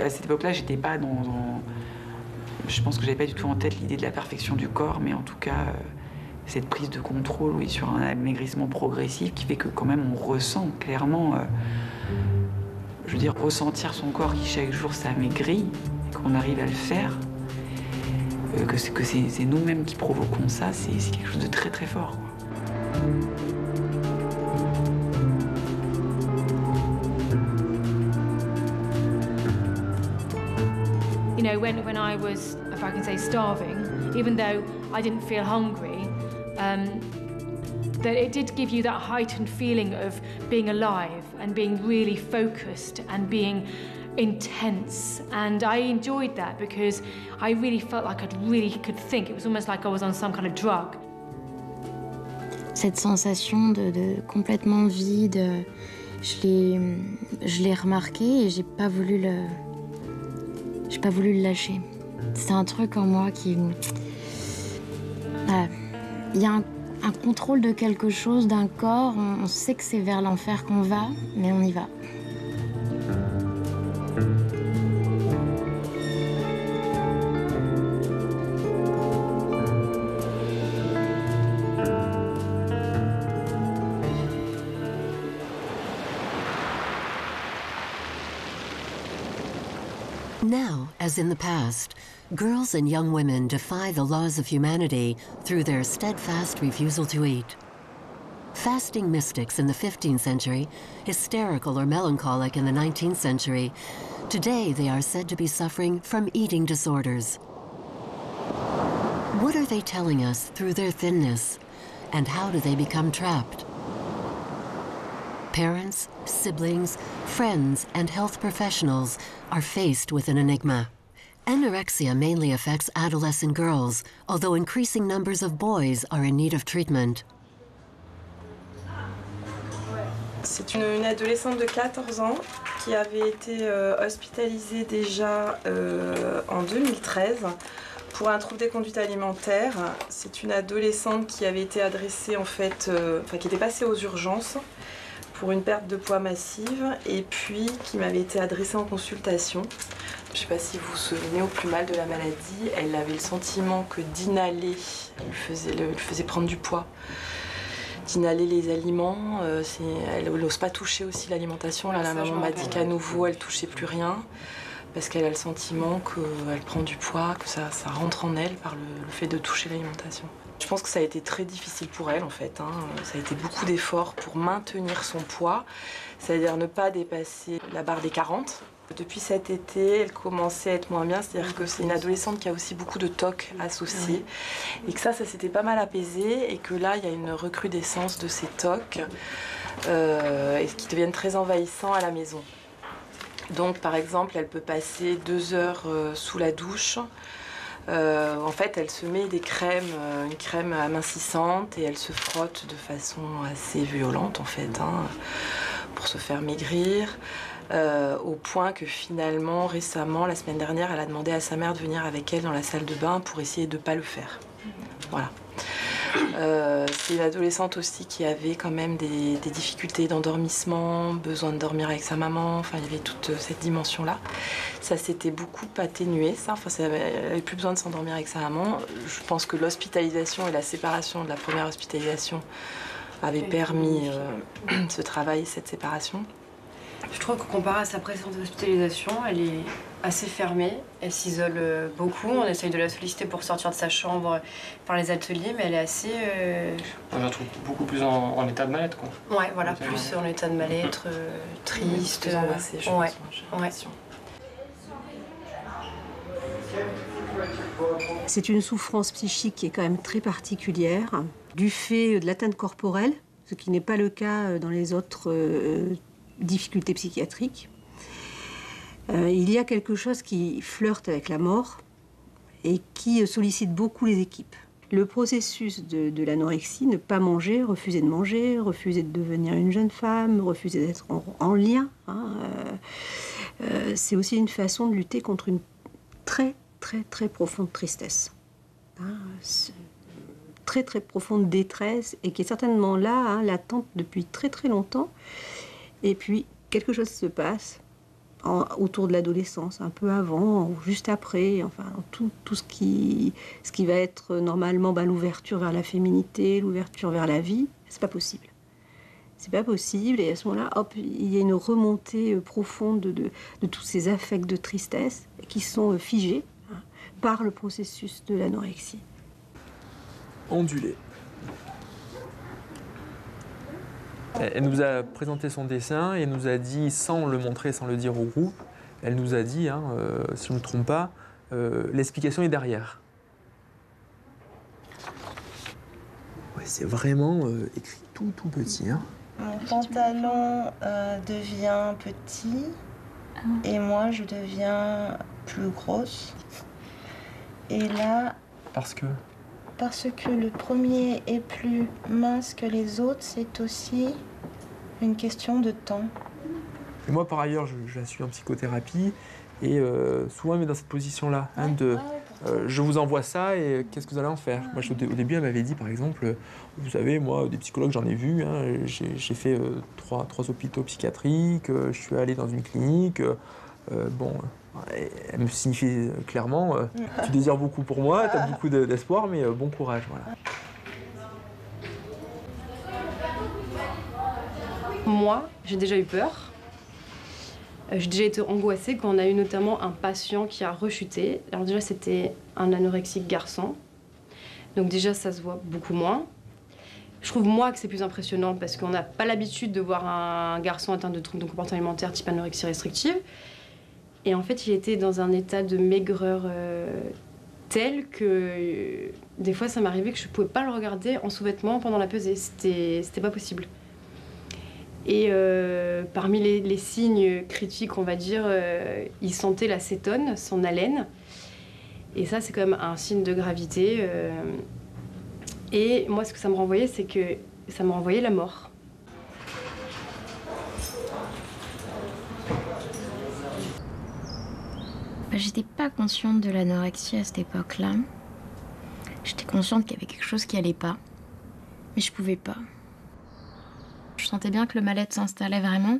à cette époque-là, j'étais pas je pense que j'avais pas du tout en tête l'idée de la perfection du corps, mais en tout cas, cette prise de contrôle, oui, sur un amaigrissement progressif qui fait que quand même on ressent clairement, je veux dire, ressentir son corps qui chaque jour s'amaigrit, et qu'on arrive à le faire, que c'est nous-mêmes qui provoquons ça, c'est quelque chose de très très fort, quoi. You know, when I was, if I can say, starving, even though I didn't feel hungry, that it did give you that heightened feeling of being alive and being really focused and being intense. And I enjoyed that because I really felt like I really could think. It was almost like I was on some kind of drug. Cette sensation de complètement vide, je l'ai remarqué et j'ai pas voulu le lâcher. C'est un truc en moi qui... Il y a un contrôle de quelque chose, d'un corps. On sait que c'est vers l'enfer qu'on va, mais on y va. Now, as in the past, girls and young women defy the laws of humanity through their steadfast refusal to eat. Fasting mystics in the 15th century, hysterical or melancholic in the 19th century, today they are said to be suffering from eating disorders. What are they telling us through their thinness, and how do they become trapped? Parents, siblings, friends, and health professionals are faced with an enigma. Anorexia mainly affects adolescent girls, although increasing numbers of boys are in need of treatment. C'est une adolescente de 14 ans qui avait été hospitalisée déjà en 2013 pour un trouble des conduites alimentaires. C'est une adolescente qui avait été adressée en fait, qui était passée aux urgences pour une perte de poids massive et puis qui m'avait été adressée en consultation. Je ne sais pas si vous vous souvenez, au plus mal de la maladie, elle avait le sentiment que d'inhaler lui faisait prendre du poids. D'inhaler les aliments, elle n'ose pas toucher aussi l'alimentation. Là, la maman m'a dit qu'à nouveau, elle ne touchait plus rien parce qu'elle a le sentiment qu'elle prend du poids, que ça rentre en elle par le fait de toucher l'alimentation. Je pense que ça a été très difficile pour elle en fait. Ça a été beaucoup d'efforts pour maintenir son poids, c'est-à-dire ne pas dépasser la barre des 40. Depuis cet été, elle commençait à être moins bien, c'est-à-dire que c'est une adolescente qui a aussi beaucoup de TOC associés et que ça s'était pas mal apaisé et que là, il y a une recrudescence de ces TOC et qui deviennent très envahissants à la maison. Donc par exemple, elle peut passer 2 heures sous la douche. En fait, elle se met des crèmes, une crème amincissante et elle se frotte de façon assez violente en fait, pour se faire maigrir. Au point que finalement, récemment, la semaine dernière, elle a demandé à sa mère de venir avec elle dans la salle de bain pour essayer de ne pas le faire. Voilà. C'est une adolescente aussi qui avait quand même des difficultés d'endormissement, besoin de dormir avec sa maman, enfin il y avait toute cette dimension-là. Ça s'était beaucoup atténué, ça, elle n'avait plus besoin de s'endormir avec sa maman. Je pense que l'hospitalisation et la séparation de la première hospitalisation avaient permis ce travail, cette séparation. Je trouve que comparé à sa précédente hospitalisation, elle est assez fermée, elle s'isole beaucoup, on essaye de la solliciter pour sortir de sa chambre par les ateliers, mais elle est assez... Je la trouve beaucoup plus en état de mal-être, quoi. Ouais, voilà, plus en état de mal-être, triste. Plus angoissée, je pense. C'est une souffrance psychique qui est quand même très particulière, du fait de l'atteinte corporelle, ce qui n'est pas le cas dans les autres difficultés psychiatriques. Il y a quelque chose qui flirte avec la mort et qui sollicite beaucoup les équipes. Le processus de l'anorexie, ne pas manger, refuser de manger, refuser de devenir une jeune femme, refuser d'être en lien, c'est aussi une façon de lutter contre une très très très profonde tristesse, très très profonde détresse et qui est certainement là, latente depuis très très longtemps. Et puis quelque chose se passe autour de l'adolescence, un peu avant ou juste après, enfin tout ce qui va être normalement l'ouverture vers la féminité, l'ouverture vers la vie, c'est pas possible. C'est pas possible, et à ce moment-là, hop, il y a une remontée profonde de tous ces affects de tristesse qui sont figés par le processus de l'anorexie. Ondulé. Elle nous a présenté son dessin et elle nous a dit, sans le montrer, sans le dire au groupe, elle nous a dit, si je ne me trompe pas, l'explication est derrière. Ouais, c'est vraiment écrit tout petit. Hein. Mon pantalon devient petit et moi je deviens plus grosse. Et là... Parce que le premier est plus mince que les autres, c'est aussi une question de temps. Et moi, par ailleurs, je la suis en psychothérapie et souvent elle met dans cette position-là, je vous envoie ça et qu'est-ce que vous allez en faire? Moi, au début, elle m'avait dit, par exemple, vous savez, moi, des psychologues, j'en ai vu, j'ai fait trois hôpitaux psychiatriques, je suis allé dans une clinique, elle me signifie clairement, tu désires beaucoup pour moi, tu as beaucoup d'espoir, mais bon courage, voilà. Moi, j'ai déjà eu peur. J'ai déjà été angoissée quand on a eu notamment un patient qui a rechuté. Alors déjà, c'était un anorexique garçon. Donc déjà, ça se voit beaucoup moins. Je trouve, moi, que c'est plus impressionnant parce qu'on n'a pas l'habitude de voir un garçon atteint de troubles de comportement alimentaire type anorexie restrictive. Et en fait, il était dans un état de maigreur tel que des fois, ça m'arrivait que je ne pouvais pas le regarder en sous-vêtements pendant la pesée. C'était pas possible. Et parmi les signes critiques, on va dire, il sentait la cétone, son haleine. Et ça, c'est quand même un signe de gravité. Et moi, ce que ça me renvoyait, c'est que ça me renvoyait la mort. J'étais pas consciente de l'anorexie à cette époque-là. J'étais consciente qu'il y avait quelque chose qui allait pas. Mais je pouvais pas. Je sentais bien que le mal-être s'installait vraiment.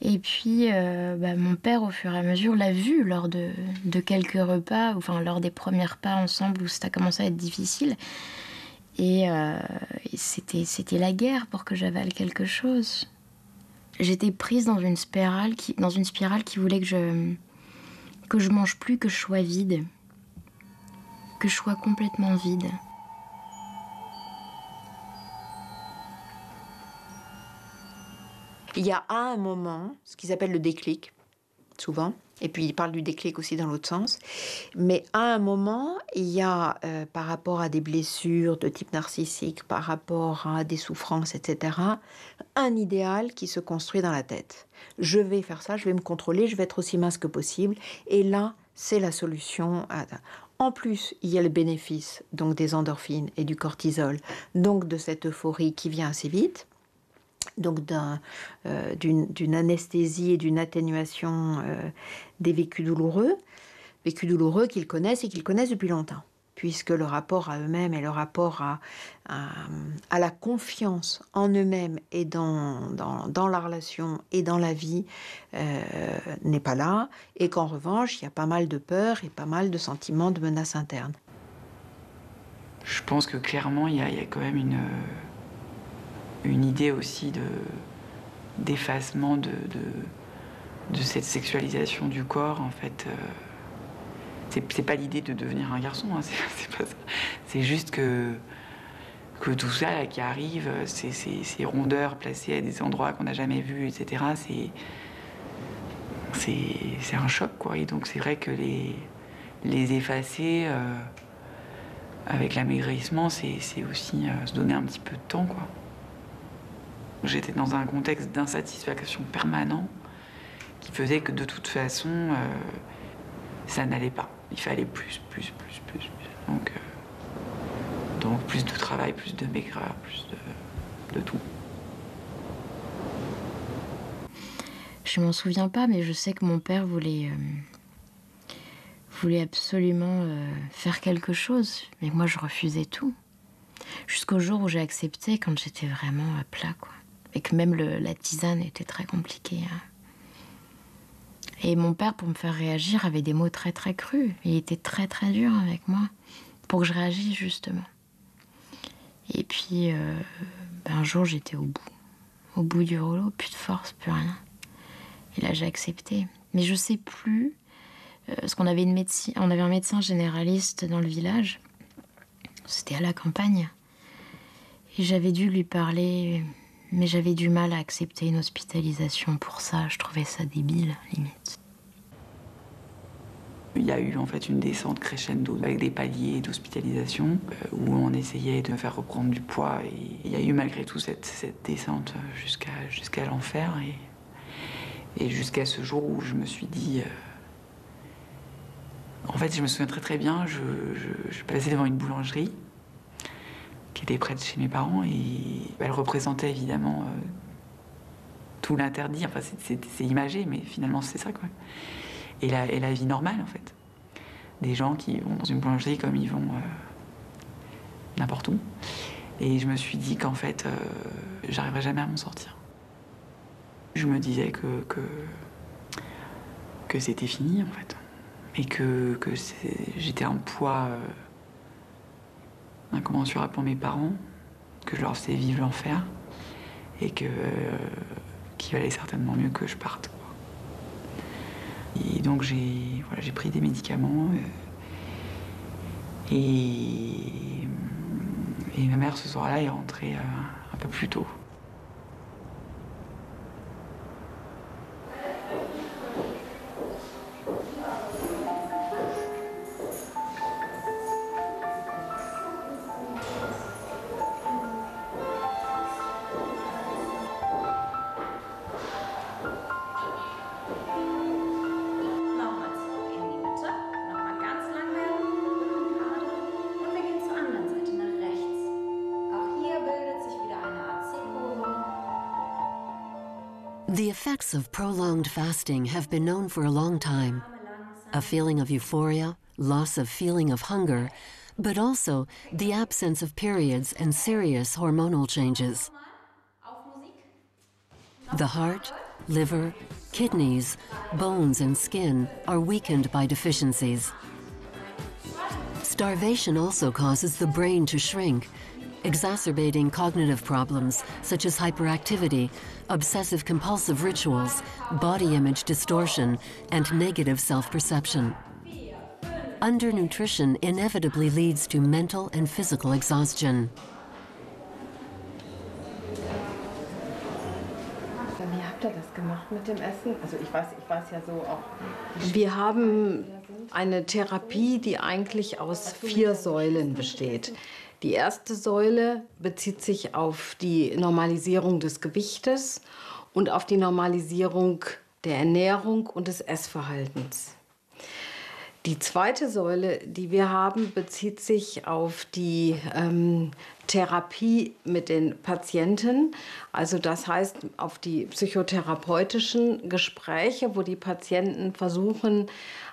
Et puis, mon père, au fur et à mesure, l'a vu lors de quelques repas, enfin lors des premiers repas ensemble où ça a commencé à être difficile. Et c'était la guerre pour que j'avale quelque chose. J'étais prise dans une spirale qui voulait que je mange plus, que je sois vide. Que je sois complètement vide. Il y a à un moment, ce qu'ils appellent le déclic, souvent, et puis ils parlent du déclic aussi dans l'autre sens, mais à un moment, il y a, par rapport à des blessures de type narcissique, par rapport à des souffrances, etc., un idéal qui se construit dans la tête. Je vais faire ça, je vais me contrôler, je vais être aussi mince que possible, et là, c'est la solution. En plus, il y a le bénéfice donc des endorphines et du cortisol, donc de cette euphorie qui vient assez vite, donc d'une anesthésie et d'une atténuation des vécus douloureux qu'ils connaissent et qu'ils connaissent depuis longtemps, puisque le rapport à eux-mêmes et le rapport à la confiance en eux-mêmes et dans la relation et dans la vie n'est pas là, et qu'en revanche, il y a pas mal de peur et pas mal de sentiments de menace interne. Je pense que clairement, il y a quand même une idée aussi d'effacement de cette sexualisation du corps, en fait. C'est pas l'idée de devenir un garçon, hein, c'est pas ça. C'est juste que tout ça là, qui arrive, ces rondeurs placées à des endroits qu'on n'a jamais vus, etc., c'est un choc, quoi. Et donc c'est vrai que les effacer avec l'amaigrissement, c'est aussi se donner un petit peu de temps, quoi. J'étais dans un contexte d'insatisfaction permanent qui faisait que de toute façon, ça n'allait pas. Il fallait plus. Donc plus de travail, plus de maigreur, plus de tout. Je m'en souviens pas, mais je sais que mon père voulait absolument faire quelque chose. Mais moi, je refusais tout. Jusqu'au jour où j'ai accepté, quand j'étais vraiment à plat, quoi. Et que même la tisane était très compliquée Et mon père, pour me faire réagir, avait des mots très très crus. Il était très très dur avec moi, pour que je réagisse justement. Et puis, un jour, j'étais au bout du rouleau, plus de force, plus rien. Et là, j'ai accepté. Mais je sais plus, parce qu'on avait on avait un médecin généraliste dans le village. C'était à la campagne. Et j'avais dû lui parler, mais j'avais du mal à accepter une hospitalisation pour ça. Je trouvais ça débile, limite. Il y a eu en fait une descente crescendo avec des paliers d'hospitalisation où on essayait de me faire reprendre du poids. Et il y a eu malgré tout cette descente jusqu'à l'enfer et jusqu'à ce jour où je me suis dit... En fait, je me souviens très très bien, je passais devant une boulangerie qui était près de chez mes parents et elle représentait évidemment tout l'interdit. Enfin, c'est imagé, mais finalement c'est ça quoi. Et la vie normale en fait. Des gens qui vont dans une boulangerie comme ils vont n'importe où. Et je me suis dit qu'en fait, j'arriverais jamais à m'en sortir. Je me disais que c'était fini en fait. Et que j'étais un poids incommensurable pour mes parents, que je leur faisais vivre l'enfer et qu'il valait certainement mieux que je parte. Et donc j'ai pris des médicaments et ma mère ce soir-là est rentrée un peu plus tôt. The effects of prolonged fasting have been known for a long time. A feeling of euphoria, loss of feeling of hunger, but also the absence of periods and serious hormonal changes. The heart, liver, kidneys, bones and skin are weakened by deficiencies. Starvation also causes the brain to shrink, exacerbating cognitive problems such as hyperactivity, obsessive-compulsive rituals, body image distortion, and negative self-perception. Undernutrition inevitably leads to mental and physical exhaustion. Wie habt ihr das gemacht mit dem Essen? Also ich weiß ja so auch. Wir haben eine Therapie, die eigentlich aus 4 Säulen besteht. Die erste Säule bezieht sich auf die Normalisierung des Gewichtes und auf die Normalisierung der Ernährung und des Essverhaltens. Die zweite Säule, die wir haben, bezieht sich auf die Therapie mit den Patienten. Also das heißt auf die psychotherapeutischen Gespräche, wo die Patienten versuchen,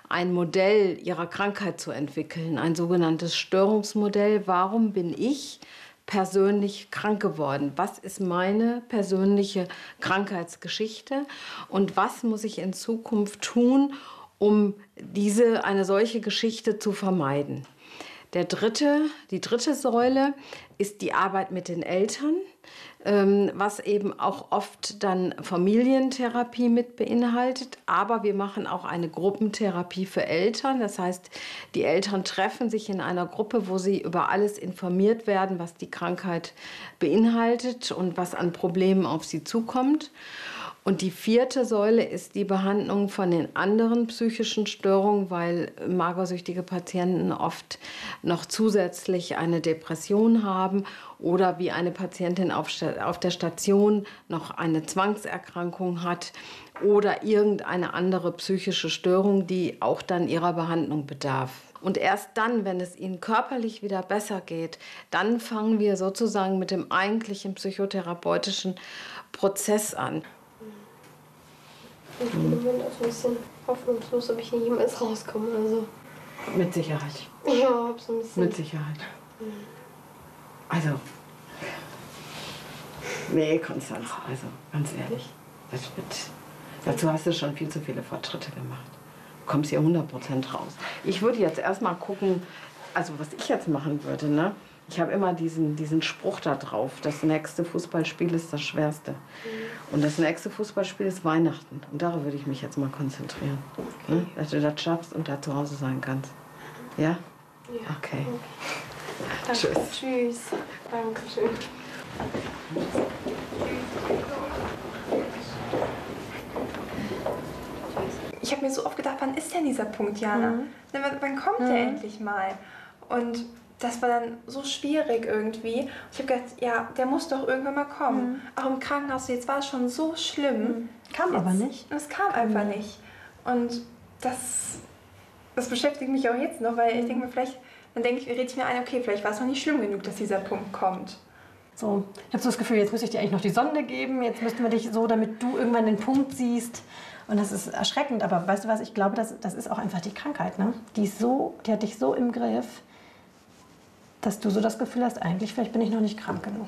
ein Modell ihrer Krankheit zu entwickeln, ein sogenanntes Störungsmodell. Warum bin ich persönlich krank geworden? Was ist meine persönliche Krankheitsgeschichte? Und was muss ich in Zukunft tun, um eine solche Geschichte zu vermeiden? Die dritte Säule ist die Arbeit mit den Eltern, was eben auch oft dann Familientherapie mit beinhaltet. Aber wir machen auch eine Gruppentherapie für Eltern. Das heißt, die Eltern treffen sich in einer Gruppe, wo sie über alles informiert werden, was die Krankheit beinhaltet und was an Problemen auf sie zukommt. Und die vierte Säule ist die Behandlung von den anderen psychischen Störungen, weil magersüchtige Patienten oft noch zusätzlich eine Depression haben oder wie eine Patientin auf der Station noch eine Zwangserkrankung hat oder irgendeine andere psychische Störung, die auch dann ihrer Behandlung bedarf. Und erst dann, wenn es ihnen körperlich wieder besser geht, dann fangen wir sozusagen mit dem eigentlichen psychotherapeutischen Prozess an. Ich bin im Moment auch ein bisschen hoffnungslos, ob ich hier jemals rauskomme. Also. Mit Sicherheit. Ja, hab so ein bisschen. Mit Sicherheit. Also. Nee, Konstanz, also ganz ehrlich, Dazu hast du schon viel zu viele Fortschritte gemacht. Du kommst hier 100% raus. Ich würde jetzt erstmal gucken, also was ich jetzt machen würde, ne? Ich habe immer diesen Spruch da drauf, das nächste Fußballspiel ist das Schwerste. Und das nächste Fußballspiel ist Weihnachten. Und darauf würde ich mich jetzt mal konzentrieren. Ne? Dass du das schaffst und da zu Hause sein kannst. Ja? Ja. Okay. Tschüss. Tschüss. Dankeschön. Ich habe mir so oft gedacht, wann ist denn dieser Punkt, Jana? Wann kommt der endlich mal? Und das war dann so schwierig irgendwie. Ich habe gedacht, ja, der muss doch irgendwann mal kommen. Auch im Krankenhaus, jetzt war es schon so schlimm. Kam jetzt, aber nicht. Es kam einfach nicht. Und das beschäftigt mich auch jetzt noch, weil ich denke mir vielleicht, rede ich mir ein, okay, vielleicht war es noch nicht schlimm genug, dass dieser Punkt kommt. So, ich habe so das Gefühl, jetzt müsste ich dir eigentlich noch die Sonde geben, jetzt müssten wir dich so, damit du irgendwann den Punkt siehst. Und das ist erschreckend, aber weißt du was, ich glaube, das ist auch einfach die Krankheit, ne? Die hat dich so im Griff, dass du so das Gefühl hast, eigentlich, vielleicht bin ich noch nicht krank genug.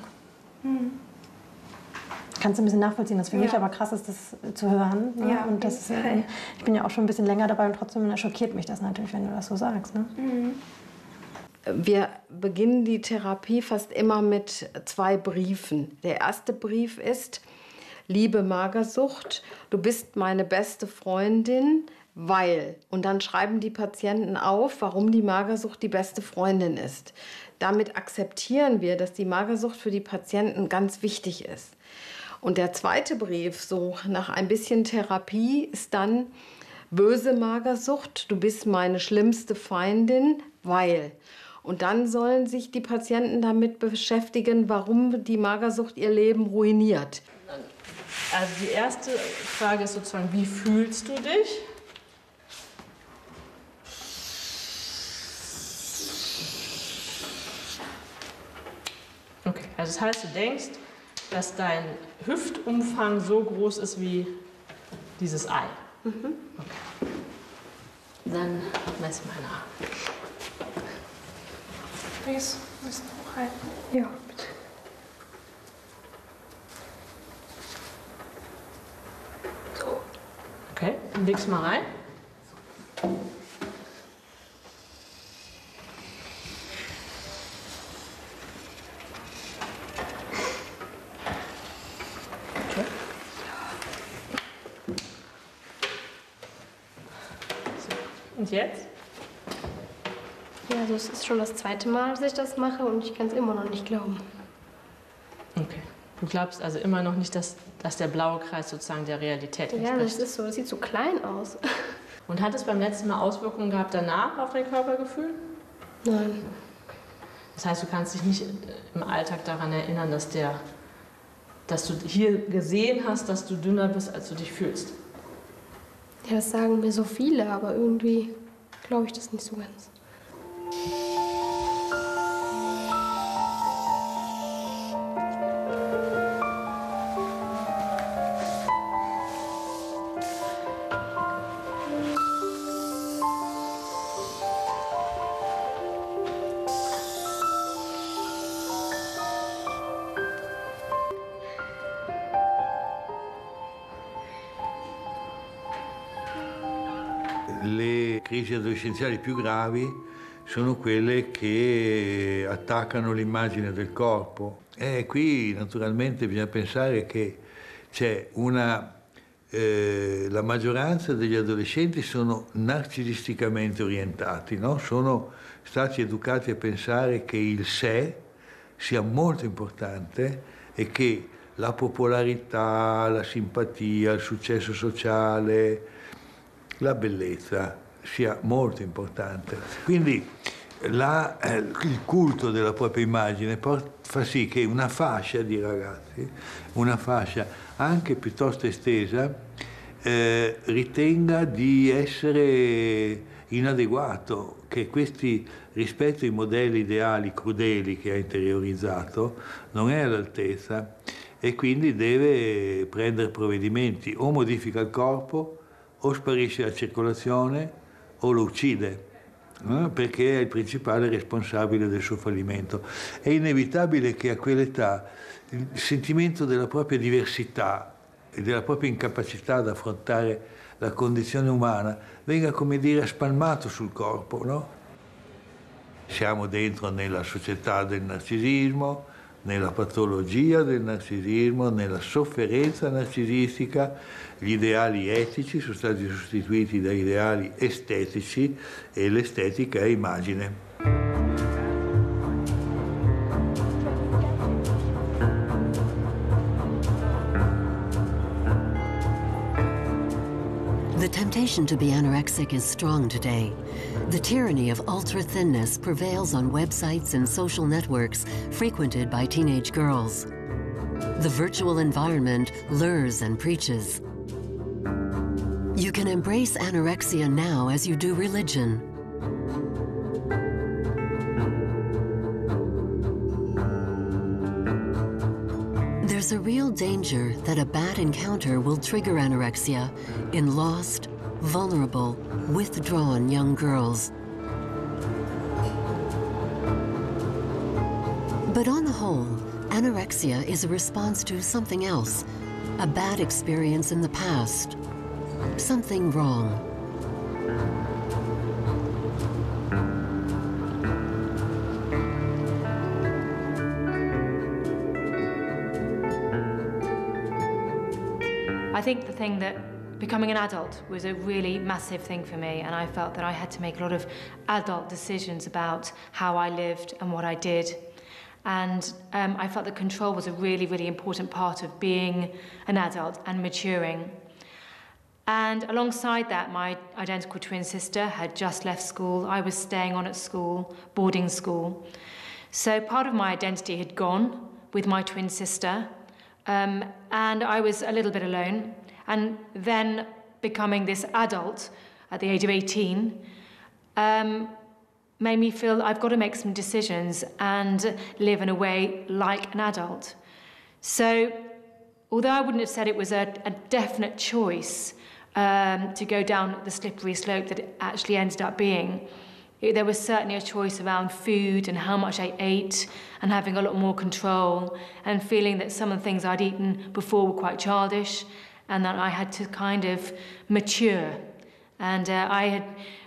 Kannst du ein bisschen nachvollziehen, das für mich aber krass ist, das zu hören. Ne? Ja, und das ist, ich bin ja auch schon ein bisschen länger dabei und trotzdem schockiert mich das natürlich, wenn du das so sagst. Ne? Wir beginnen die Therapie fast immer mit 2 Briefen. Der erste Brief ist: Liebe Magersucht, du bist meine beste Freundin, weil. Und dann schreiben die Patienten auf, warum die Magersucht die beste Freundin ist. Damit akzeptieren wir, dass die Magersucht für die Patienten ganz wichtig ist. Und der zweite Brief, so nach ein bisschen Therapie, ist dann: Böse Magersucht, du bist meine schlimmste Feindin, weil. Und dann sollen sich die Patienten damit beschäftigen, warum die Magersucht ihr Leben ruiniert. Also die erste Frage ist sozusagen, wie fühlst du dich? Okay, also das heißt, du denkst, dass dein Hüftumfang so groß ist wie dieses Ei. Okay. Dann messen wir nach. Willst du hochhalten? Ja, bitte. Okay, dann legst du mal rein. Okay. So. Und jetzt? Ja, also es ist schon das 2. Mal, dass ich das mache und ich kann es immer noch nicht glauben. Okay. Du glaubst also immer noch nicht, dass der blaue Kreis sozusagen der Realität entspricht? Ja, das ist so. Das sieht so klein aus. Und hat es beim letzten Mal Auswirkungen gehabt danach auf dein Körpergefühl? Nein. Das heißt, du kannst dich nicht im Alltag daran erinnern, dass du hier gesehen hast, dass du dünner bist, als du dich fühlst? Ja, das sagen mir so viele, aber irgendwie glaube ich das nicht so ganz. Le crisi adolescenziali più gravi sono quelle che attaccano l'immagine del corpo. E qui naturalmente bisogna pensare che c'è la maggioranza degli adolescenti sono narcisisticamente orientati, no? Sono stati educati a pensare che il sé sia molto importante e che la popolarità, la simpatia, il successo sociale, la bellezza sia molto importante. Quindi il culto della propria immagine fa sì che una fascia di ragazzi, una fascia anche piuttosto estesa, ritenga di essere inadeguato, che questi, rispetto ai modelli ideali crudeli che ha interiorizzato, non è all'altezza e quindi deve prendere provvedimenti: o modifica il corpo, o sparisce la circolazione, o lo uccide, perché è il principale responsabile del suo fallimento. È inevitabile che a quell'età il sentimento della propria diversità e della propria incapacità ad affrontare la condizione umana venga, come dire, spalmato sul corpo, no? Siamo dentro nella società del narcisismo, nella patologia del narcisismo, nella sofferenza narcisistica. Gli ideali etici sono stati sostituiti da ideali estetici e l'estetica è immagine. The temptation to be anorexic is strong today. The tyranny of ultra-thinness prevails on websites and social networks frequented by teenage girls. The virtual environment lures and preaches. You can embrace anorexia now as you do religion. There's a real danger that a bad encounter will trigger anorexia in lost, vulnerable, withdrawn young girls. But on the whole, anorexia is a response to something else, a bad experience in the past, something wrong. I think the thing that becoming an adult was a really massive thing for me, and I felt that I had to make a lot of adult decisions about how I lived and what I did. And I felt that control was a really, really important part of being an adult and maturing. And alongside that, my identical twin sister had just left school. I was staying on at school, boarding school. So part of my identity had gone with my twin sister, and I was a little bit alone. And then becoming this adult at the age of 18 made me feel I've got to make some decisions and live in a way like an adult. So although I wouldn't have said it was a definite choice to go down the slippery slope that it actually ended up being, there was certainly a choice around food and how much I ate and having a lot more control and feeling that some of the things I'd eaten before were quite childish and that I had to kind of mature. And I had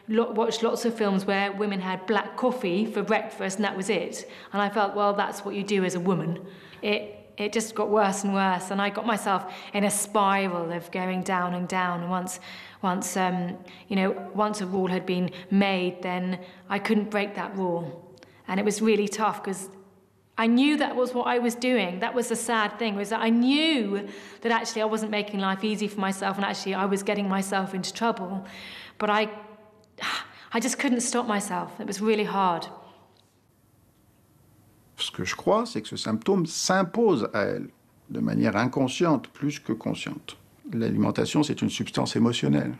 watched lots of films where women had black coffee for breakfast and that was it. And I felt, well, that's what you do as a woman. It just got worse and worse, and I got myself in a spiral of going down and down. Once a rule had been made, then I couldn't break that rule. And it was really tough because I knew that was what I was doing. That was the sad thing, was that I knew that actually I wasn't making life easy for myself and actually I was getting myself into trouble. But I just couldn't stop myself. It was really hard. Ce que je crois, c'est que ce symptôme s'impose à elle de manière inconsciente plus que consciente. L'alimentation, c'est une substance émotionnelle.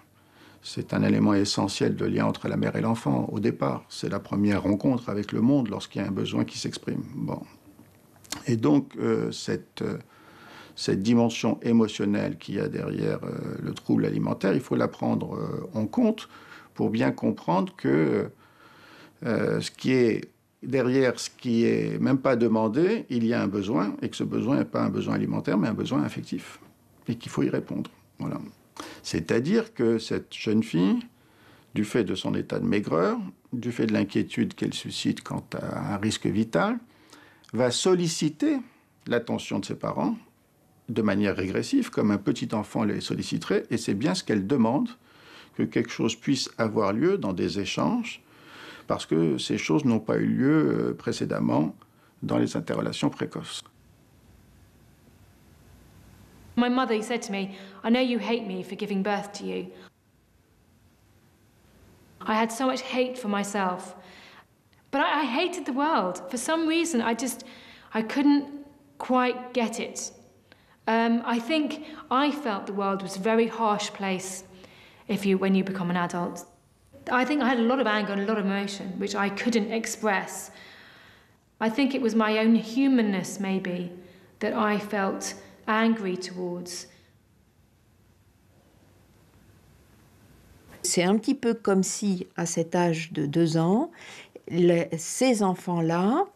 C'est un élément essentiel de lien entre la mère et l'enfant au départ. C'est la première rencontre avec le monde lorsqu'il y a un besoin qui s'exprime. Bon. Et donc, cette dimension émotionnelle qu'il y a derrière le trouble alimentaire, il faut la prendre en compte pour bien comprendre que ce qui est derrière ce qui est même pas demandé, il y a un besoin, et que ce besoin n'est pas un besoin alimentaire, mais un besoin affectif, et qu'il faut y répondre. Voilà. C'est-à-dire que cette jeune fille, du fait de son état de maigreur, du fait de l'inquiétude qu'elle suscite quant à un risque vital, va solliciter l'attention de ses parents de manière régressive, comme un petit enfant les solliciterait, et c'est bien ce qu'elle demande, que quelque chose puisse avoir lieu dans des échanges, parce que ces choses n'ont pas eu lieu précédemment dans les interrelations précoces. My mother said to me, I know you hate me for giving birth to you. I had so much hate for myself. But I hated the world. For some reason, I couldn't quite get it. I think I felt the world was a very harsh place when you become an adult. I think I had a lot of anger and a lot of emotion, which I couldn't express. I think it was my own humanness, maybe, that I felt angry towards. C'est un petit peu comme si, à cet âge de 2 ans, ces enfants-là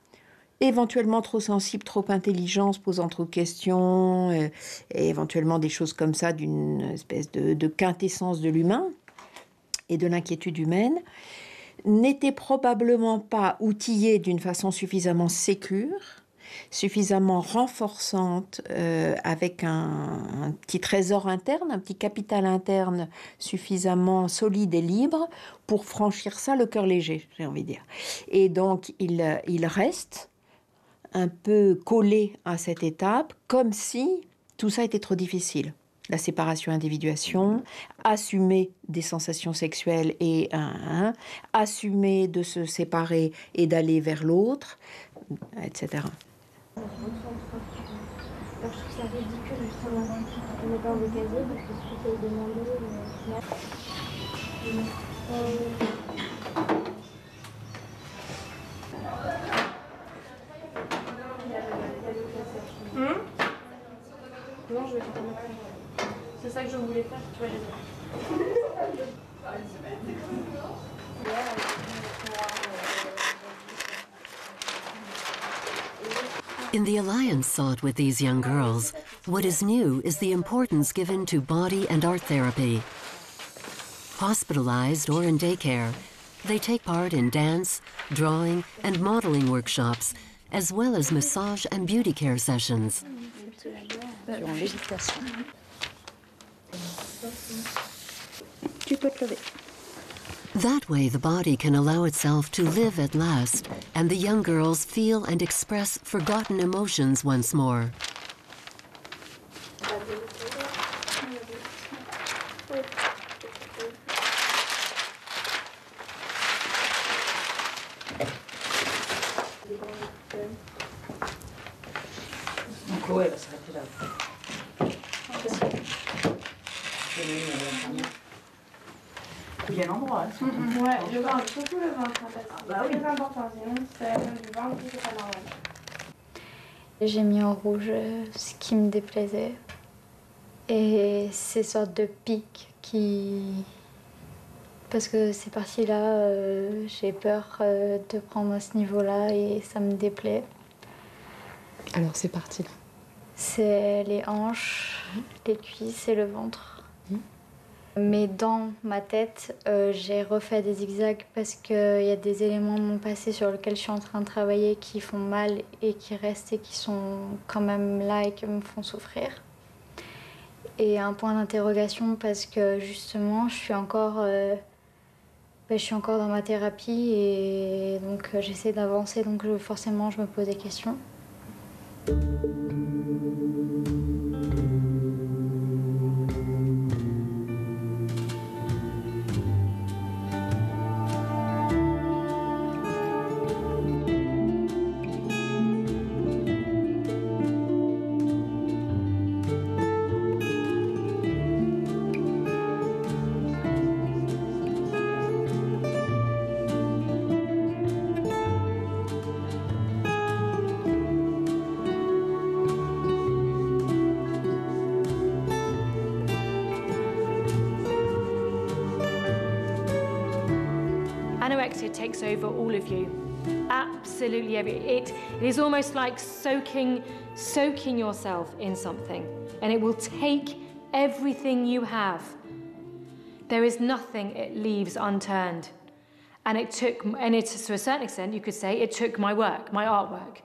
éventuellement trop sensible, trop intelligent, se posant trop de questions, et éventuellement des choses comme ça d'une espèce de quintessence de l'humain et de l'inquiétude humaine, n'était probablement pas outillée d'une façon suffisamment sécure, suffisamment renforçante, avec un petit trésor interne, un petit capital interne suffisamment solide et libre pour franchir ça le cœur léger, j'ai envie de dire. Et donc il reste un peu collé à cette étape, comme si tout ça était trop difficile. La séparation-individuation, assumer des sensations sexuelles et assumer de se séparer et d'aller vers l'autre, etc. Je trouve ça ridicule justement de mettre dans le casier parce que ce que demandé, Non, je vais faire ma. C'est ça que je voulais faire, tu vois, In the alliance sought with these young girls, what is new is the importance given to body and art therapy. Hospitalized or in daycare, they take part in dance, drawing, and modeling workshops, as well as massage and beauty care sessions. Tu peux te lever. That way the body can allow itself to live at last, and the young girls feel and express forgotten emotions once more. Chloé va s'arrêter là. Bien l'endroit. Ouais, le ventre, surtout le ventre en fait. Bah oui. C'est très important, sinon c'est la zone du ventre qui c'est pas normal. J'ai mis en rouge ce qui me déplaisait et ces sortes de pics qui... Parce que ces parties-là, j'ai peur de prendre à ce niveau-là et ça me déplaît. Alors ces parties-là? C'est les hanches, les cuisses et le ventre. Mais dans ma tête, j'ai refait des zigzags parce qu'il y a des éléments de mon passé sur lesquels je suis en train de travailler qui font mal et qui restent et qui sont quand même là et qui me font souffrir. Et un point d'interrogation parce que justement, je suis encore dans ma thérapie et donc j'essaie d'avancer, donc forcément je me pose des questions. Anorexia takes over all of you. Absolutely it is almost like soaking yourself in something, and it will take everything you have. There is nothing it leaves unturned. And it's to a certain extent, you could say, it took my work, my artwork.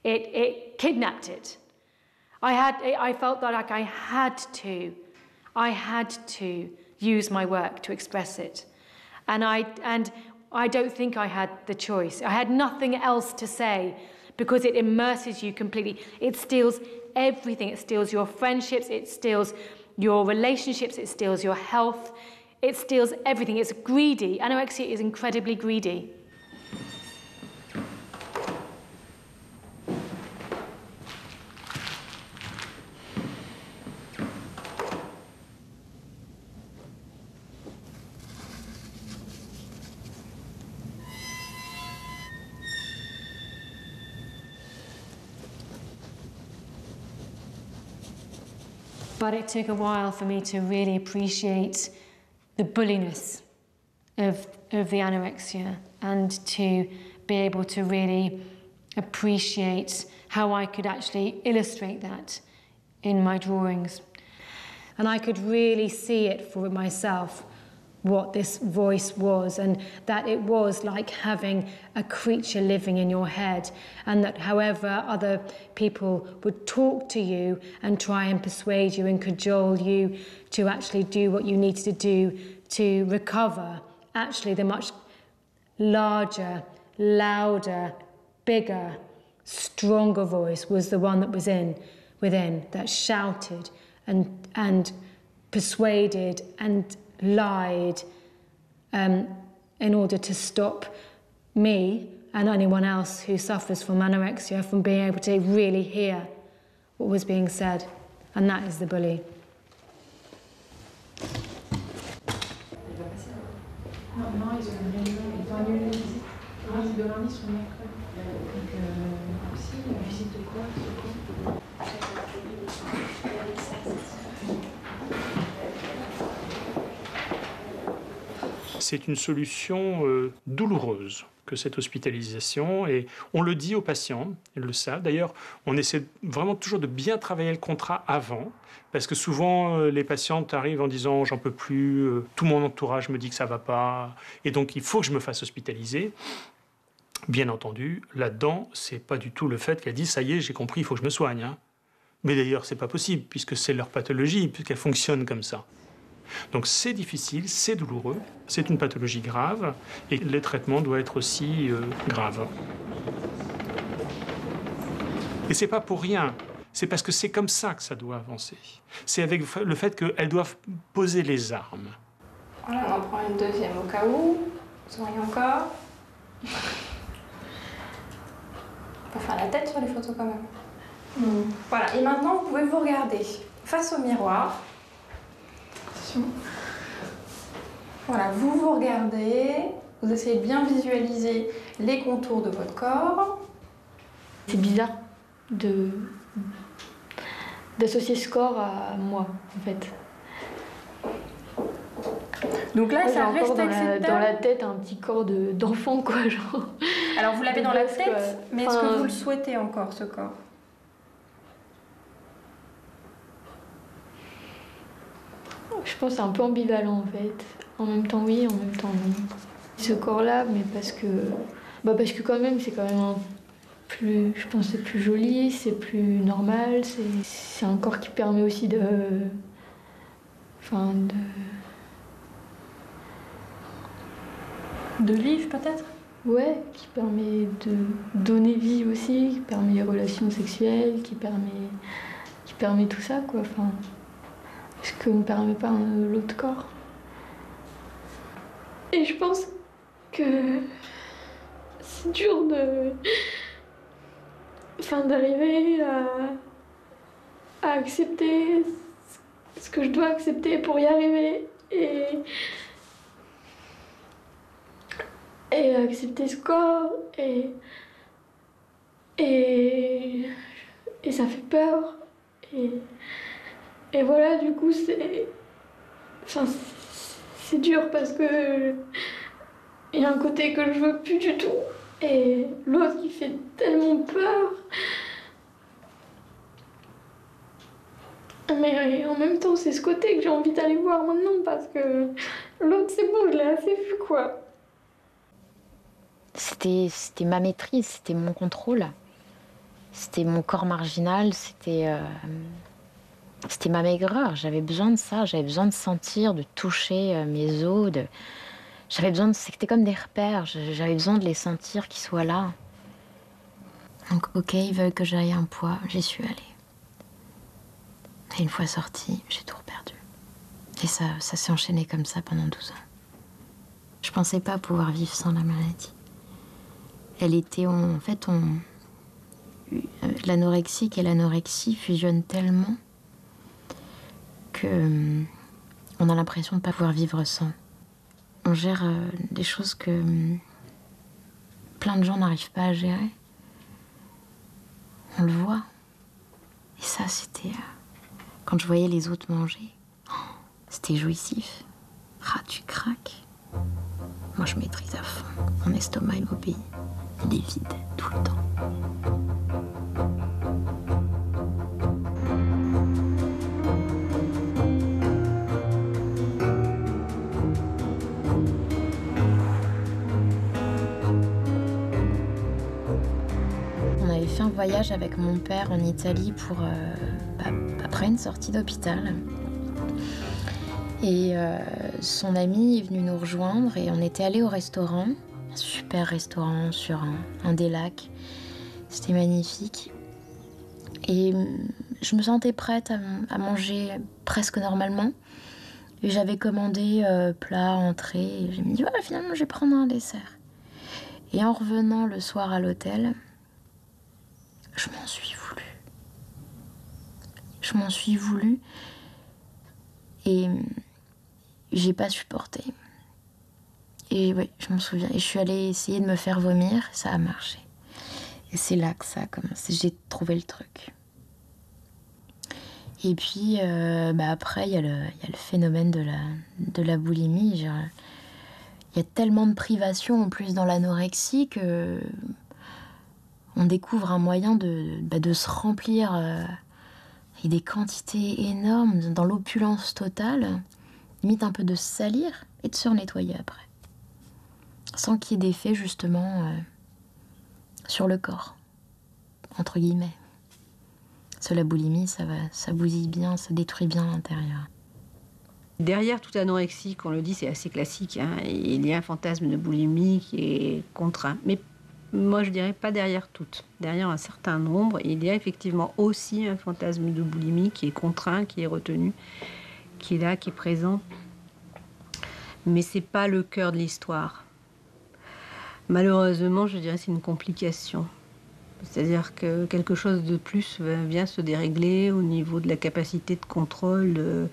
It kidnapped it. I felt that like I had to use my work to express it. And I don't think I had the choice. I had nothing else to say because it immerses you completely. It steals everything. It steals your friendships. It steals your relationships. It steals your health. It steals everything. It's greedy. Anorexia is incredibly greedy. But it took a while for me to really appreciate the bulliness of the anorexia and to be able to really appreciate how I could actually illustrate that in my drawings. And I could really see it for myself, what this voice was, and that it was like having a creature living in your head, and that however other people would talk to you and try and persuade you and cajole you to actually do what you needed to do to recover, actually the much larger, louder, bigger, stronger voice was the one that was within, that shouted and persuaded and lied in order to stop me and anyone else who suffers from anorexia from being able to really hear what was being said. And that is the bully. C'est une solution douloureuse que cette hospitalisation, et on le dit aux patients, ils le savent. D'ailleurs, on essaie vraiment toujours de bien travailler le contrat avant, parce que souvent les patientes arrivent en disant « j'en peux plus, tout mon entourage me dit que ça va pas, et donc il faut que je me fasse hospitaliser ». Bien entendu, là-dedans, c'est pas du tout le fait qu'elles disent « ça y est, j'ai compris, il faut que je me soigne hein. ». Mais d'ailleurs, c'est pas possible, puisque c'est leur pathologie, puisqu'elle fonctionne comme ça. Donc c'est difficile, c'est douloureux, c'est une pathologie grave et le traitement doit être aussi grave. Et c'est pas pour rien, c'est parce que c'est comme ça que ça doit avancer. C'est avec le fait qu'elles doivent poser les armes. Voilà, on en prend une deuxième au cas où. Vous voyez encore. On va faire la tête sur les photos quand même. Voilà, et maintenant vous pouvez vous regarder face au miroir. Voilà, vous vous regardez, vous essayez de bien visualiser les contours de votre corps. C'est bizarre d'associer ce corps à moi, en fait. Donc là, ça reste acceptable. Dans la tête un petit corps d'enfant, quoi, genre. Alors vous l'avez dans la tête, quoi. mais est-ce que vous le souhaitez encore, ce corps? Je pense que c'est un peu ambivalent en fait. En même temps oui, en même temps non. Ce corps-là, mais parce que quand même c'est quand même je pense que c'est plus joli, c'est plus normal, c'est un corps qui permet aussi de vivre peut-être. Ouais, qui permet de donner vie aussi, qui permet les relations sexuelles, qui permet tout ça quoi. Enfin, ce que ne permet pas l'autre corps. Et je pense que c'est dur d'arriver à accepter ce que je dois accepter pour y arriver et accepter ce corps et ça fait peur et voilà, du coup, c'est dur parce que il y a un côté que je veux plus du tout et l'autre qui fait tellement peur. Mais en même temps, c'est ce côté que j'ai envie d'aller voir maintenant parce que l'autre, c'est bon, je l'ai assez vu, quoi. C'était ma maîtrise, c'était mon contrôle. C'était mon corps marginal, c'était ma maigreur. J'avais besoin de ça, j'avais besoin de sentir, de toucher mes os. J'avais besoin c'était comme des repères, j'avais besoin de les sentir, qu'ils soient là. Donc ok, ils veulent que j'aille un poids, j'y suis allée. Et une fois sortie, j'ai tout perdu. Et ça s'est enchaîné comme ça pendant 12 ans. Je pensais pas pouvoir vivre sans la maladie. Elle était, en fait, l'anorexique et l'anorexie fusionnent tellement que on a l'impression de ne pas pouvoir vivre sans. On gère des choses que plein de gens n'arrivent pas à gérer. On le voit. Et ça, c'était... quand je voyais les autres manger, c'était jouissif. Ah, tu craques. Moi, je maîtrise à fond. Mon estomac, il m'obéit. il est vide tout le temps. On avait fait un voyage avec mon père en Italie pour après une sortie d'hôpital. Et son ami est venu nous rejoindre et on était allés au restaurant, un super restaurant sur un des lacs. C'était magnifique. Et je me sentais prête à manger presque normalement. Et j'avais commandé plat, entrée. Et je me dis, ouais, finalement, je vais prendre un dessert. Et en revenant le soir à l'hôtel, je m'en suis voulu. Je m'en suis voulu. Et j'ai pas supporté. Et oui, je m'en souviens. Et je suis allée essayer de me faire vomir. Ça a marché. Et c'est là que ça a commencé. J'ai trouvé le truc. Et puis, après, il y a le phénomène de la boulimie. Genre, il y a tellement de privations en plus dans l'anorexie que on découvre un moyen de se remplir et des quantités énormes dans l'opulence totale, limite un peu de se salir et de se nettoyer après. Sans qu'il y ait d'effet justement sur le corps, entre guillemets. Parce que la boulimie, ça bousille bien, ça détruit bien l'intérieur. Derrière toute anorexie, on le dit, c'est assez classique, hein, il y a un fantasme de boulimie qui est contraint. Mais moi, je dirais pas derrière toutes. Derrière un certain nombre, il y a effectivement aussi un fantasme de boulimie qui est contraint, qui est retenu, qui est là, qui est présent. Mais c'est pas le cœur de l'histoire. Malheureusement, je dirais que c'est une complication. C'est-à-dire que quelque chose de plus vient se dérégler au niveau de la capacité de contrôle de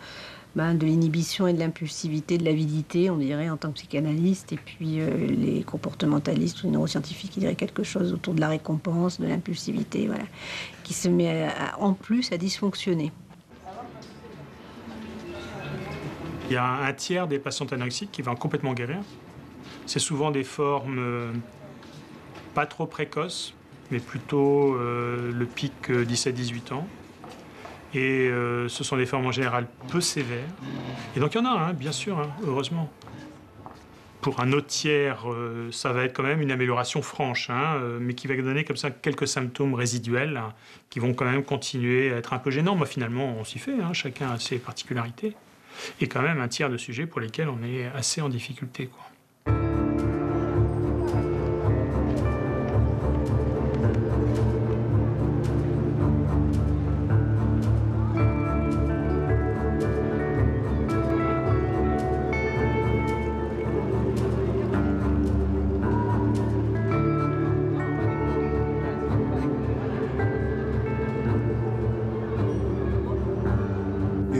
l'inhibition et de l'impulsivité, de l'avidité, on dirait, en tant que psychanalyste. Et puis les comportementalistes ou les neuroscientifiques, ils diraient quelque chose autour de la récompense, de l'impulsivité, voilà, qui se met en plus à dysfonctionner. Il y a un tiers des patientes anorexiques qui vont complètement guérir. C'est souvent des formes pas trop précoces, mais plutôt le pic 17-18 ans. Et ce sont des formes en général peu sévères. Et donc il y en a, hein, bien sûr, hein, heureusement. Pour un autre tiers, ça va être quand même une amélioration franche, hein, mais qui va donner comme ça quelques symptômes résiduels hein, qui vont quand même continuer à être un peu gênants. Moi, finalement, on s'y fait, hein, chacun a ses particularités. Et quand même un tiers de sujets pour lesquels on est assez en difficulté, quoi.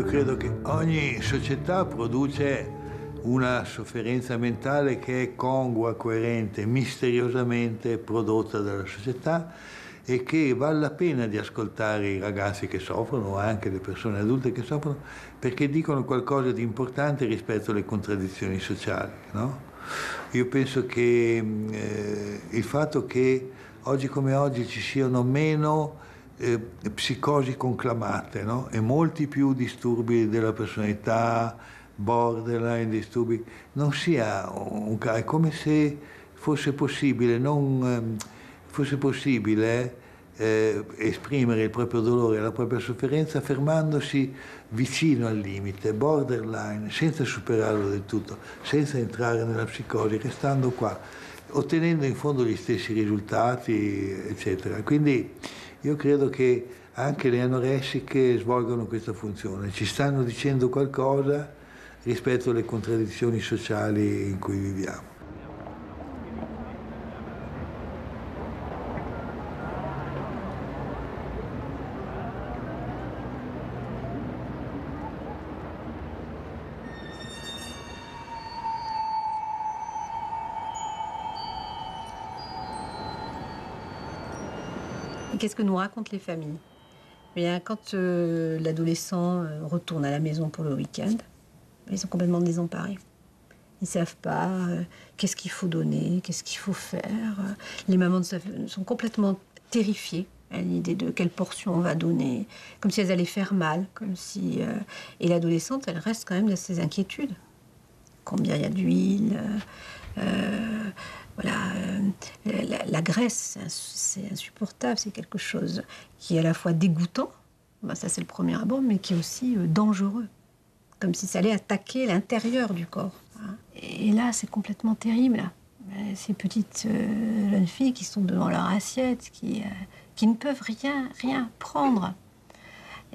Credo che ogni società produce una sofferenza mentale che è congrua, coerente, misteriosamente prodotta dalla società e che vale la pena di ascoltare i ragazzi che soffrono o anche le persone adulte che soffrono perché dicono qualcosa di importante rispetto alle contraddizioni sociali, no? Io penso che il fatto che oggi come oggi ci siano meno psicosi conclamate, no? E molti più disturbi della personalità, borderline, disturbi, non sia un caso, è come se fosse possibile, esprimere il proprio dolore e la propria sofferenza fermandosi vicino al limite, borderline, senza superarlo del tutto, senza entrare nella psicosi, restando qua, ottenendo in fondo gli stessi risultati, eccetera. Quindi io credo che anche le anoressiche svolgono questa funzione, ci stanno dicendo qualcosa rispetto alle contraddizioni sociali in cui viviamo. Qu'est-ce que nous racontent les familles? Bien, quand l'adolescent retourne à la maison pour le week-end, ils sont complètement désemparés. Ils ne savent pas qu'est-ce qu'il faut donner, qu'est-ce qu'il faut faire. Les mamans sont complètement terrifiées à l'idée de quelle portion on va donner, comme si elles allaient faire mal, comme si... Et l'adolescente, elle reste quand même dans ses inquiétudes. Combien il y a d'huile, voilà, la graisse, c'est insupportable, c'est quelque chose qui est à la fois dégoûtant, ben ça c'est le premier abord, mais qui est aussi dangereux, comme si ça allait attaquer l'intérieur du corps. Et là, c'est complètement terrible. Ces petites jeunes filles qui sont devant leur assiette, qui ne peuvent rien prendre.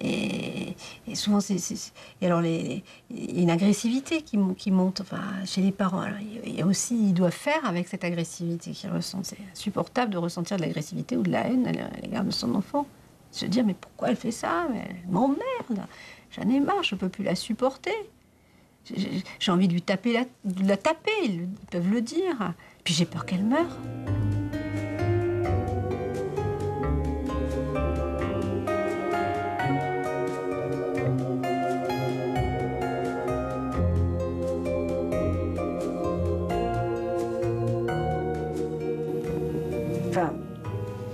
Et souvent, et alors il y a une agressivité qui monte enfin, chez les parents. Alors, il y a aussi, ils doivent faire avec cette agressivité qu'ils ressentent. C'est insupportable de ressentir de l'agressivité ou de la haine à l'égard de son enfant. Se dire, mais pourquoi elle fait ça? Elle m'emmerde. J'en ai marre, je ne peux plus la supporter. J'ai envie de lui taper, de la taper, ils peuvent le dire. Puis j'ai peur qu'elle meure. Enfin,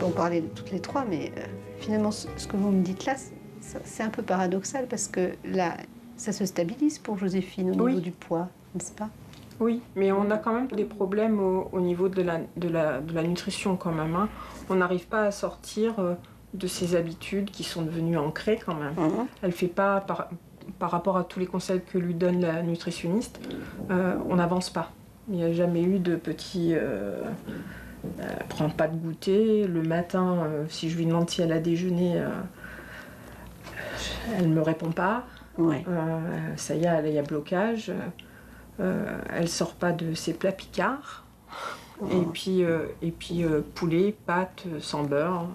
on parlait de toutes les trois, mais finalement, ce que vous me dites là, c'est un peu paradoxal parce que là, ça se stabilise pour Joséphine au niveau du poids, n'est-ce pas? Oui, mais on a quand même des problèmes au niveau de la nutrition quand même. Hein. On n'arrive pas à sortir de ces habitudes qui sont devenues ancrées quand même. Elle ne fait pas, par rapport à tous les conseils que lui donne la nutritionniste, on n'avance pas. Il n'y a jamais eu de petit... elle prend pas de goûter. Le matin, si je lui demande si elle a déjeuné, elle ne me répond pas. Ouais. Ça y est, il y a blocage. Elle sort pas de ses plats picards. Et puis poulet, pâtes sans beurre.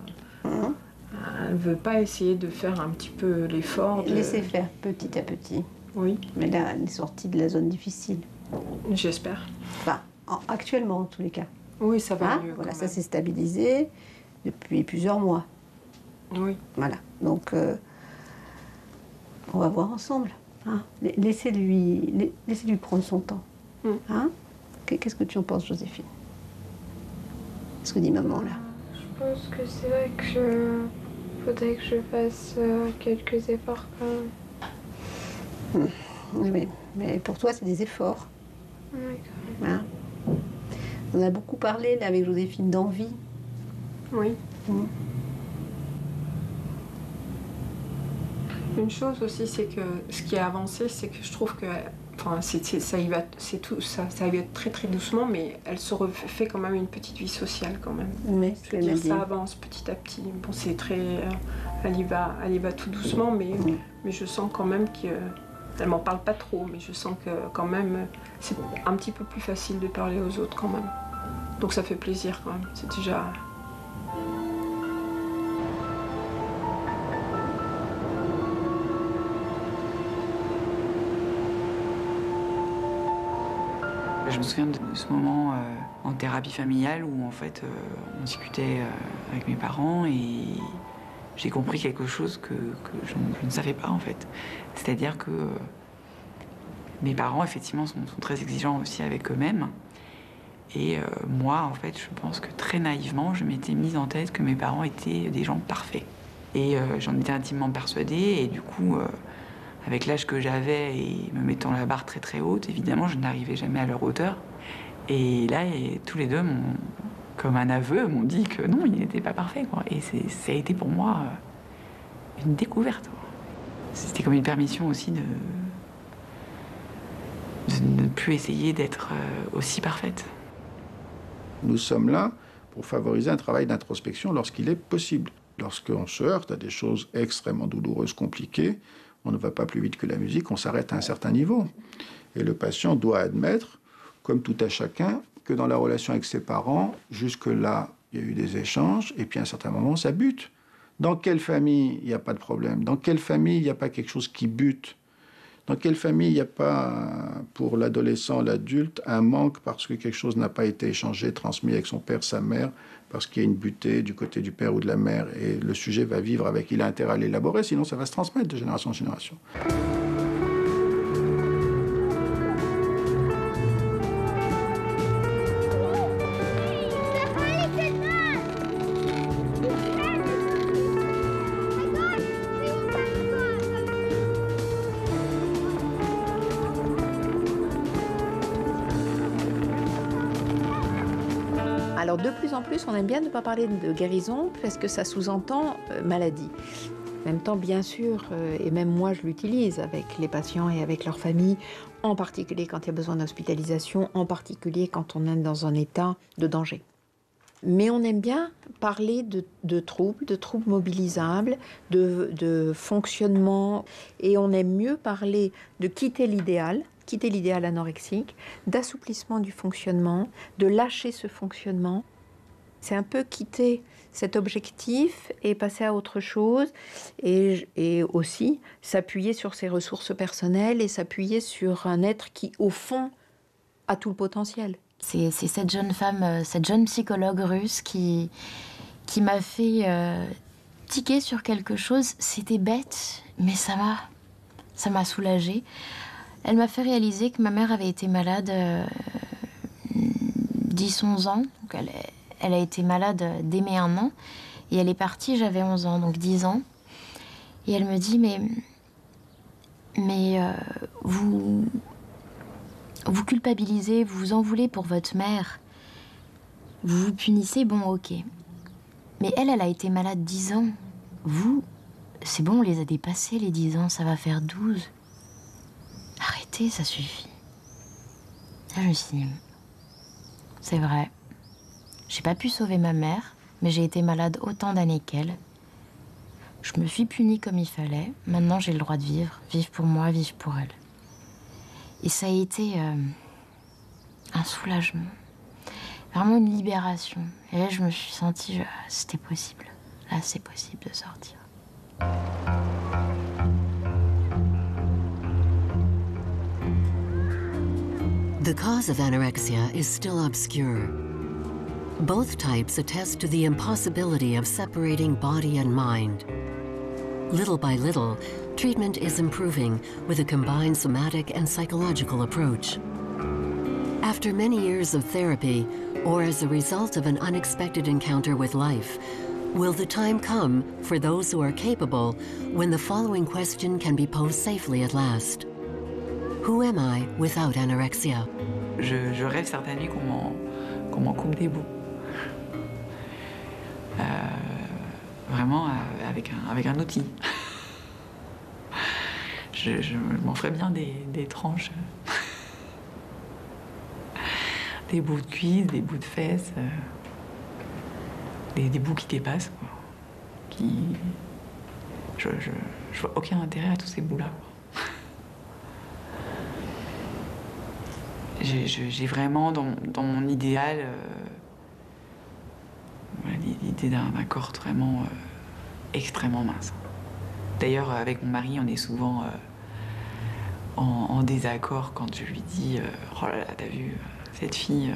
Elle veut pas essayer de faire un petit peu l'effort. Laissez faire petit à petit. Oui. Mais là, elle est sortie de la zone difficile. J'espère. Enfin, actuellement en tous les cas. Oui, ça va mieux. Voilà, ça s'est stabilisé depuis plusieurs mois. Oui. Voilà. Donc, on va voir ensemble. Hein. Laissez-lui prendre son temps. Hein. Qu'est-ce que tu en penses, Joséphine? Ce que dit maman là. Je pense que c'est vrai que faudrait que je fasse quelques efforts quand même. Oui, mais pour toi, c'est des efforts. Oui, quand même. Hein. On a beaucoup parlé là, avec Joséphine d'envie. Oui. Une chose aussi, c'est que ce qui a avancé, c'est que je trouve que, enfin, ça y va, c'est tout, ça y va très très doucement, mais elle se refait quand même une petite vie sociale quand même. Mais je veux dire, ça avance petit à petit. Bon, c'est très, elle y va tout doucement, mais je sens quand même qu'elle m'en parle pas trop, mais je sens que quand même c'est un petit peu plus facile de parler aux autres quand même. Donc ça fait plaisir quand même. C'est déjà. Je me souviens de ce moment en thérapie familiale où en fait on discutait avec mes parents et j'ai compris quelque chose que je ne savais pas en fait. C'est-à-dire que mes parents effectivement sont très exigeants aussi avec eux-mêmes. Et moi en fait je pense que très naïvement je m'étais mise en tête que mes parents étaient des gens parfaits. Et j'en étais intimement persuadée et du coup... avec l'âge que j'avais et me mettant la barre très très haute, évidemment, je n'arrivais jamais à leur hauteur. Et là, tous les deux, comme un aveu, m'ont dit que non, il n'était pas parfait, quoi. Et ça a été pour moi une découverte. C'était comme une permission aussi de ne plus essayer d'être aussi parfaite. Nous sommes là pour favoriser un travail d'introspection lorsqu'il est possible. Lorsqu'on se heurte à des choses extrêmement douloureuses, compliquées, on ne va pas plus vite que la musique, on s'arrête à un certain niveau. Et le patient doit admettre, comme tout à chacun, que dans la relation avec ses parents, jusque-là, il y a eu des échanges, et puis à un certain moment, ça bute. Dans quelle famille il n'y a pas de problème? Dans quelle famille il n'y a pas quelque chose qui bute? Dans quelle famille il n'y a pas, pour l'adolescent, l'adulte, un manque parce que quelque chose n'a pas été échangé, transmis avec son père, sa mère, parce qu'il y a une butée du côté du père ou de la mère, et le sujet va vivre avec, il a intérêt à l'élaborer, sinon ça va se transmettre de génération en génération. Alors de plus en plus, on aime bien ne pas parler de guérison parce que ça sous-entend maladie. En même temps, bien sûr, et même moi je l'utilise avec les patients et avec leurs familles, en particulier quand il y a besoin d'hospitalisation, en particulier quand on est dans un état de danger. Mais on aime bien parler de troubles mobilisables, de fonctionnement, et on aime mieux parler de quitter l'idéal anorexique, d'assouplissement du fonctionnement, de lâcher ce fonctionnement. C'est un peu quitter cet objectif et passer à autre chose, et aussi s'appuyer sur ses ressources personnelles et s'appuyer sur un être qui, au fond, a tout le potentiel. C'est cette jeune femme, cette jeune psychologue russe qui m'a fait tiquer sur quelque chose. C'était bête, mais ça m'a soulagée. Elle m'a fait réaliser que ma mère avait été malade 10-11 ans. Donc elle a été malade dès mes 1 an. Et elle est partie, j'avais 11 ans, donc 10 ans. Et elle me dit, mais vous culpabilisez, vous vous en voulez pour votre mère. Vous vous punissez, bon, ok. Mais elle a été malade 10 ans. Vous, c'est bon, on les a dépassés, les 10 ans, ça va faire 12. Arrêtez, ça suffit. Là, je me suis dit, c'est vrai. J'ai pas pu sauver ma mère, mais j'ai été malade autant d'années qu'elle. Je me suis punie comme il fallait. Maintenant, j'ai le droit de vivre. Vivre pour moi, vivre pour elle. Et ça a été un soulagement. Vraiment une libération. Et là, je me suis sentie, c'était possible. Là, c'est possible de sortir. The cause of anorexia is still obscure. Both types attest to the impossibility of separating body and mind. Little by little, treatment is improving with a combined somatic and psychological approach. After many years of therapy, or as a result of an unexpected encounter with life, will the time come for those who are capable when the following question can be posed safely at last? Who am I without anorexia? Je rêve certaines nuits qu'on m'en coupe des bouts. Vraiment avec un outil. Je m'en ferais bien des tranches. Des bouts de cuisses, des bouts de fesses. Des bouts qui dépassent. Quoi. Je vois aucun intérêt à tous ces bouts-là. J'ai vraiment dans mon idéal l'idée d'un corps vraiment extrêmement mince. D'ailleurs, avec mon mari, on est souvent en désaccord quand je lui dis oh là là, t'as vu cette fille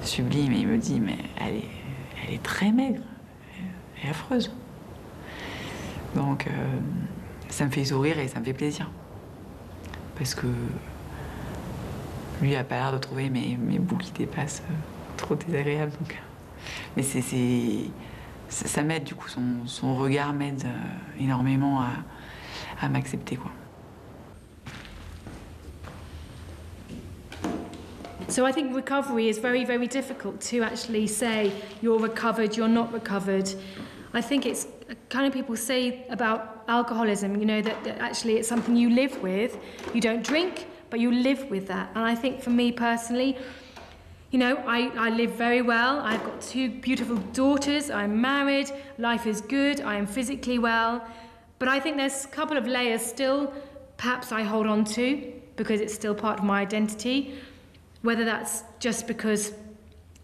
sublime, et il me dit mais elle est très maigre, elle est affreuse. Donc ça me fait sourire et ça me fait plaisir. Parce que lui a pas l'air de trouver mes bouts qui dépassent trop désagréables. Donc. Mais ça m'aide, du coup, son regard m'aide énormément à m'accepter, quoi. So I think recovery is very, very difficult to actually say you're recovered, you're not recovered. I think it's kind of people say about alcoholism, you know, that actually it's something you live with. You don't drink, but you live with that. And I think for me personally, you know, I live very well. I've got 2 beautiful daughters. I'm married. Life is good. I am physically well. But I think there's a couple of layers still perhaps I hold on to because it's still part of my identity. Whether that's just because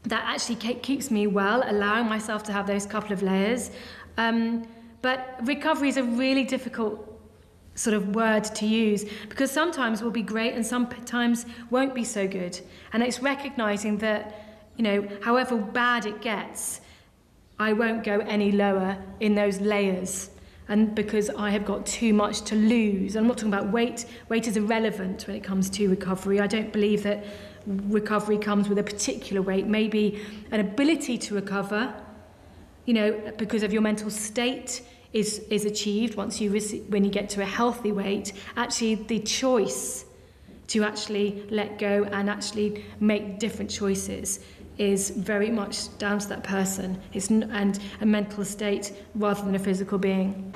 that actually keeps me well, allowing myself to have those couple of layers. But recovery is a really difficult sort of word to use because sometimes will be great and sometimes won't be so good. And it's recognizing that, you know, however bad it gets, I won't go any lower in those layers. And because I have got too much to lose. I'm not talking about weight. Weight is irrelevant when it comes to recovery. I don't believe that recovery comes with a particular weight. Maybe an ability to recover, you know, because of your mental state is achieved when you get to a healthy weight. Actually, the choice to actually let go and actually make different choices is very much down to that person. It's and a mental state rather than a physical being.